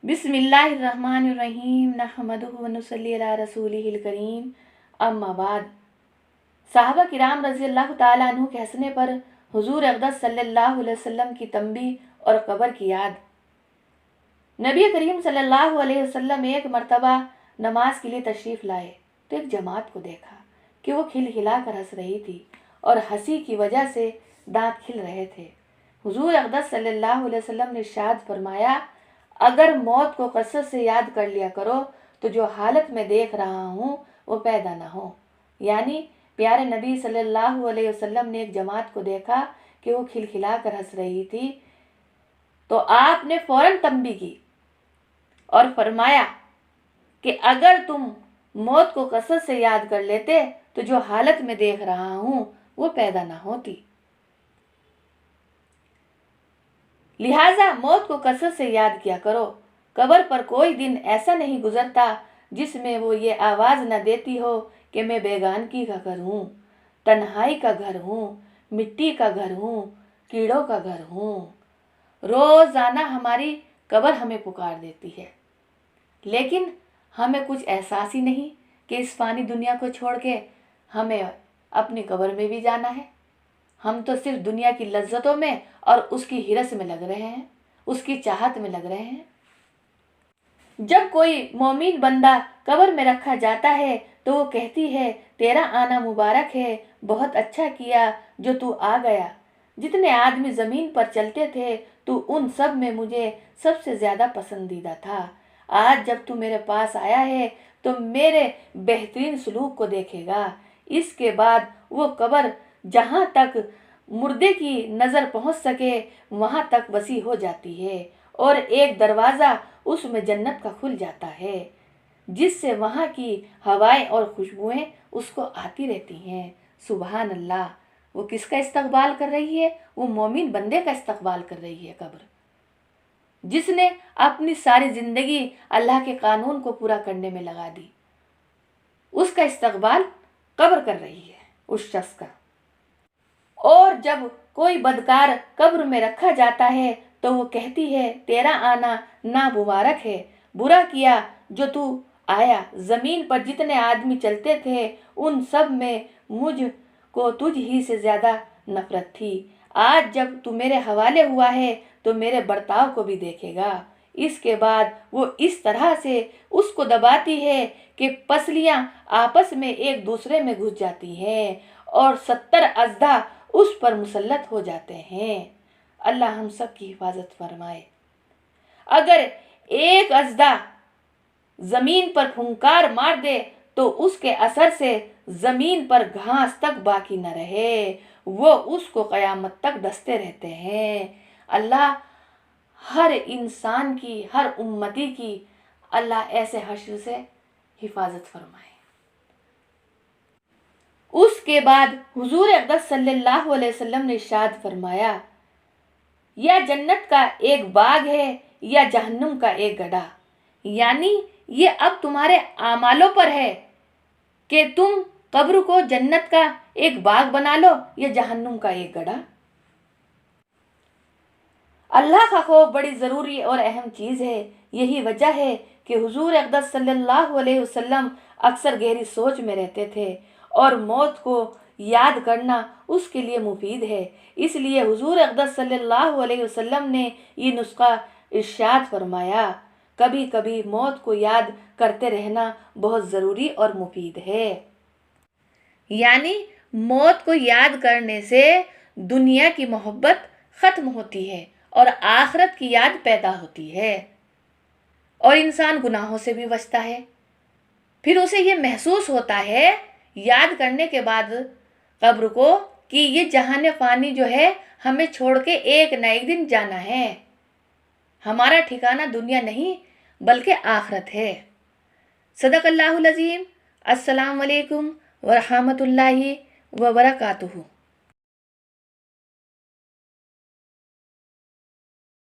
بسم اللہ الرحمن الرحیم نحمدہ ونصلی علی رسولہ الکریم اما بعد۔ صحابہ کرام رضی اللہ تعالیٰ عنہ کے ہنسنے پر حضور اقدس صلی اللہ علیہ وسلم کی تنبیہ اور قبر کی یاد۔ نبی کریم صلی اللہ علیہ وسلم ایک مرتبہ نماز کے لیے تشریف لائے تو ایک جماعت کو دیکھا کہ وہ کھلکھلا کر ہنس رہی تھی اور ہنسی کی وجہ سے دانت کھل رہے تھے۔ حضور اقدس صلی اللہ علیہ وسلم نے ارشاد فرمایا، اگر موت کو کثرت سے یاد کر لیا کرو تو جو حالت میں دیکھ رہا ہوں وہ پیدا نہ ہو۔ یعنی پیارے نبی صلی اللہ علیہ وسلم نے ایک جماعت کو دیکھا کہ وہ کھلکھلا کر ہنس رہی تھی تو آپ نے فوراً تنبیہ کی اور فرمایا کہ اگر تم موت کو کثرت سے یاد کر لیتے تو جو حالت میں دیکھ رہا ہوں وہ پیدا نہ ہوتی۔ لہٰذا موت کو کثرت سے یاد کیا کرو۔ قبر پر کوئی دن ایسا نہیں گزرتا جس میں وہ یہ آواز نہ دیتی ہو کہ میں بیگانگی کا گھر ہوں، تنہائی کا گھر ہوں، مٹی کا گھر ہوں، کیڑوں کا گھر ہوں۔ روزانہ ہماری قبر ہمیں پکار دیتی ہے، لیکن ہمیں کچھ احساس ہی نہیں کہ اس فانی دنیا کو چھوڑ کے ہمیں اپنی قبر میں بھی جانا ہے۔ ہم تو صرف دنیا کی لذتوں میں اور اس کی ہرس میں لگ رہے ہیں، اس کی چاہت میں لگ رہے ہیں۔ جب کوئی مومن بندہ قبر میں رکھا جاتا ہے تو وہ کہتی ہے، تیرا آنا مبارک ہے، بہت اچھا کیا جو تو آ گیا۔ جتنے آدمی زمین پر چلتے تھے تو ان سب میں مجھے سب سے زیادہ پسندیدہ تھا۔ آج جب تو میرے پاس آیا ہے تو میرے بہترین سلوک کو دیکھے گا۔ اس کے بعد وہ قبر جہاں تک مردے کی نظر پہنچ سکے وہاں تک وسیع ہو جاتی ہے اور ایک دروازہ اس میں جنت کا کھل جاتا ہے، جس سے وہاں کی ہوائیں اور خوشبوئیں اس کو آتی رہتی ہیں۔ سبحان اللہ! وہ کس کا استقبال کر رہی ہے؟ وہ مومن بندے کا استقبال کر رہی ہے قبر، جس نے اپنی ساری زندگی اللہ کے قانون کو پورا کرنے میں لگا دی۔ اس کا استقبال قبر کر رہی ہے اس شخص کا۔ اور جب کوئی بدکار قبر میں رکھا جاتا ہے تو وہ کہتی ہے، تیرا آنا نامبارک ہے، برا کیا جو تو آیا۔ زمین پر جتنے آدمی چلتے تھے ان سب میں مجھ کو تجھ ہی سے زیادہ نفرت تھی۔ آج جب تو میرے حوالے ہوا ہے تو میرے برتاؤ کو بھی دیکھے گا۔ اس کے بعد وہ اس طرح سے اس کو دباتی ہے کہ پسلیاں آپس میں ایک دوسرے میں گھس جاتی ہیں اور 70 اژدھا اس پر مسلط ہو جاتے ہیں۔ اللہ ہم سب کی حفاظت فرمائے۔ اگر ایک اژدھا زمین پر پھنکار مار دے تو اس کے اثر سے زمین پر گھاس تک باقی نہ رہے، وہ اس کو قیامت تک ڈستے رہتے ہیں۔ اللہ ہر انسان کی، ہر امتی کی اللہ ایسے حشر سے حفاظت فرمائے۔ اس کے بعد حضور اقدس صلی اللہ علیہ وسلم نے ارشاد فرمایا، یا جنت کا ایک باغ ہے یا جہنم کا ایک گڑھا۔ یعنی یہ اب تمہارے اعمالوں پر ہے کہ تم قبر کو جنت کا ایک باغ بنا لو یا جہنم کا ایک گڑھا۔ اللہ کا خوف بڑی ضروری اور اہم چیز ہے۔ یہی وجہ ہے کہ حضور اقدس صلی اللہ علیہ وسلم اکثر گہری سوچ میں رہتے تھے اور موت کو یاد کرنا اس کے لیے مفید ہے۔ اس لیے حضور اقدس صلی اللہ علیہ وسلم نے یہ نسخہ ارشاد فرمایا، کبھی کبھی موت کو یاد کرتے رہنا بہت ضروری اور مفید ہے۔ یعنی موت کو یاد کرنے سے دنیا کی محبت ختم ہوتی ہے اور آخرت کی یاد پیدا ہوتی ہے اور انسان گناہوں سے بھی بچتا ہے۔ پھر اسے یہ محسوس ہوتا ہے یاد کرنے کے بعد قبر کو کہ یہ جہان فانی جو ہے ہمیں چھوڑ کے ایک نہ ایک دن جانا ہے۔ ہمارا ٹھکانہ دنیا نہیں بلکہ آخرت ہے۔ صدق اللہ العظیم۔ السلام علیکم ورحمۃ اللہ وبرکاتہ۔